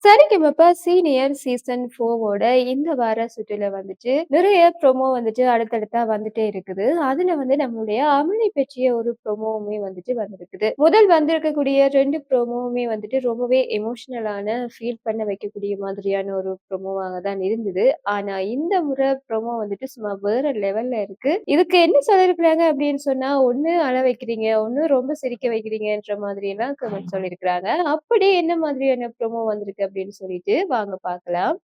சரிகமப senior season 4வோட இந்த வார சுற்றுல வந்துட்டு நிறைய ப்ரோமோ வந்துட்டு அடுத்தடுத்தா வந்துட்டே இருக்குது. அதுல வந்து நம்மளுடைய அமலி பற்றிய ஒரு ப்ரோமோவுமே வந்துட்டு வந்திருக்குது. முதல் வந்திருக்கக்கூடிய 2 ப்ரோமோவுமே வந்துட்டு ரொம்பவே எமோஷனலான ஃபீல் பண்ண வைக்கக்கூடிய மாதிரியான ஒரு ப்ரோமோவாக தான் இருந்தது. ஆனா இந்த முறை ப்ரோமோ வந்துட்டு சும்மா வேற லெவல்ல இருக்கு. இதுக்கு என்ன சொல்லியிருக்கிறாங்க அப்படின்னு சொன்னா, ஒண்ணு அழ வைக்கிறீங்க, ஒண்ணு ரொம்ப சிரிக்க வைக்கிறீங்கன்ற மாதிரியெல்லாம் கமெண்ட் சொல்லியிருக்கிறாங்க. அப்படி என்ன மாதிரியான ப்ரோமோ வந்திருக்கு அப்படின்னு சொல்லிட்டு வாங்க பார்க்கலாம்.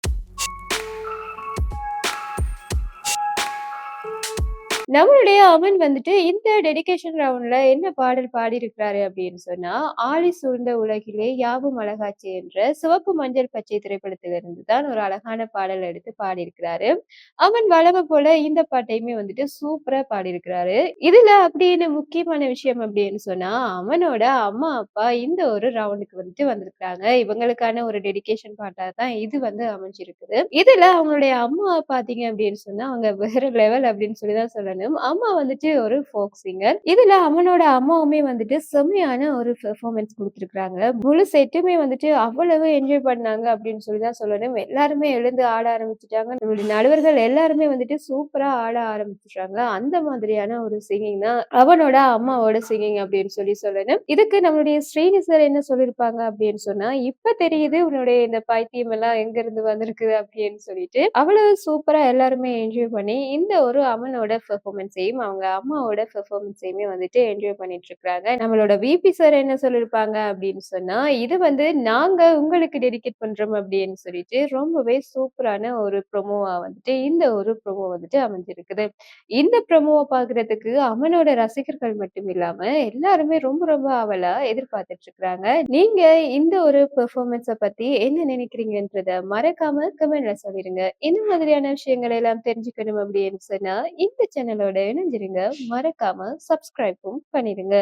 நம்மளுடைய அமன் வந்துட்டு இந்த டெடிகேஷன் ரவுண்ட்ல என்ன பாடல் பாடியிருக்கிறாரு அப்படின்னு சொன்னா, "ஆழி சூழ்ந்த உலகிலே யாவும் அழகாச்சே" என்ற சிவப்பு மஞ்சள் பச்சை திரைப்படத்திலிருந்து தான் ஒரு அழகான பாடல் எடுத்து பாடியிருக்கிறாரு. அமன் வழக்கம் போல இந்த பாட்டையுமே வந்துட்டு சூப்பரா பாடியிருக்கிறாரு. இதுல அப்படி என்ன முக்கியமான விஷயம் அப்படின்னு சொன்னா, அமனோட அம்மா, அப்பா இந்த ஒரு ரவுண்டுக்கு வந்துட்டு வந்திருக்கிறாங்க. இவங்களுக்கான ஒரு டெடிகேஷன் பாட்டா தான் இது வந்து அமைஞ்சிருக்குது. இதுல அவங்களுடைய அம்மா பார்த்தீங்க அப்படின்னு சொன்னா, அவங்க வேற லெவல் அப்படின்னு சொல்லி தான் சொல்லணும். அம்மா வந்துட்டு ஒரு ஃபோக் சிங்கர். இதுல அவனோட அம்மாவுமே வந்துட்டு செம்மையான ஒரு பெர்ஃபார்மன்ஸ் குடுத்துருக்காங்க. முழு செட்டுமே வந்துட்டு அவ்வளவு என்ஜாய் பண்ணாங்க அப்படின்னு சொல்லி தான் சொல்லணும். எல்லாருமே எழுந்து ஆட ஆரம்பிச்சுட்டாங்க. நம்மளுடைய நடுவர்கள் எல்லாருமே வந்துட்டு சூப்பரா ஆட ஆரம்பிச்சுட்டாங்க. அந்த மாதிரியான ஒரு சிங்கிங் தான் அவனோட அம்மாவோட சிங்கிங் அப்படின்னு சொல்லி சொல்லணும். இதுக்கு நம்மளுடைய ஸ்ரீனி சார் என்ன சொல்லியிருப்பாங்க அப்படின்னு சொன்னா, "இப்ப தெரியுது உன்னுடைய இந்த பைத்தியம் எல்லாம் எங்க இருந்து வந்திருக்கு" அப்படின்னு சொல்லிட்டு, அவ்வளவு சூப்பரா எல்லாருமே என்ஜாய் பண்ணி இந்த ஒரு அவனோட பெர்ஃபார்மன்ஸையும், அவங்க அம்மாவோட பெர்ஃபார்மன்ஸையுமே வந்துட்டு என்ஜாய் பண்ணிட்டு இருக்காங்க. நம்மளோட விபி சார் என்ன சொல்லியிருப்பாங்க அப்படின்னு சொன்னா, "இது வந்து நாங்க உங்களுக்கு டெடிகேட் பண்றோம்" அப்படின்னு சொல்லிட்டு ரொம்பவே சூப்பரான ஒரு ப்ரோமோவா வந்துட்டு இந்த ஒரு ப்ரோமோ வந்துட்டு அமைஞ்சிருக்குது. இந்த ப்ரோமோவ பார்க்குறதுக்கு அமனோட ரசிகர்கள் மட்டும் இல்லாம, எல்லாருமே ரொம்ப ரொம்ப ஆவலா எதிர்பார்த்துட்டு இருக்காங்க. நீங்க இந்த ஒரு பெர்ஃபார்மன்ஸ பத்தி என்ன நினைக்கிறீங்கன்றத மறக்காம கமெண்ட்ல சொல்லிருங்க. இந்த மாதிரியான விஷயங்கள எல்லாம் தெரிஞ்சுக்கணும் அப்படின்னு சொன்னா, இந்த சேனலோட இணைஞ்சிருங்க. மறக்காம சப்ஸ்கிரைப்பும் பண்ணிடுங்க.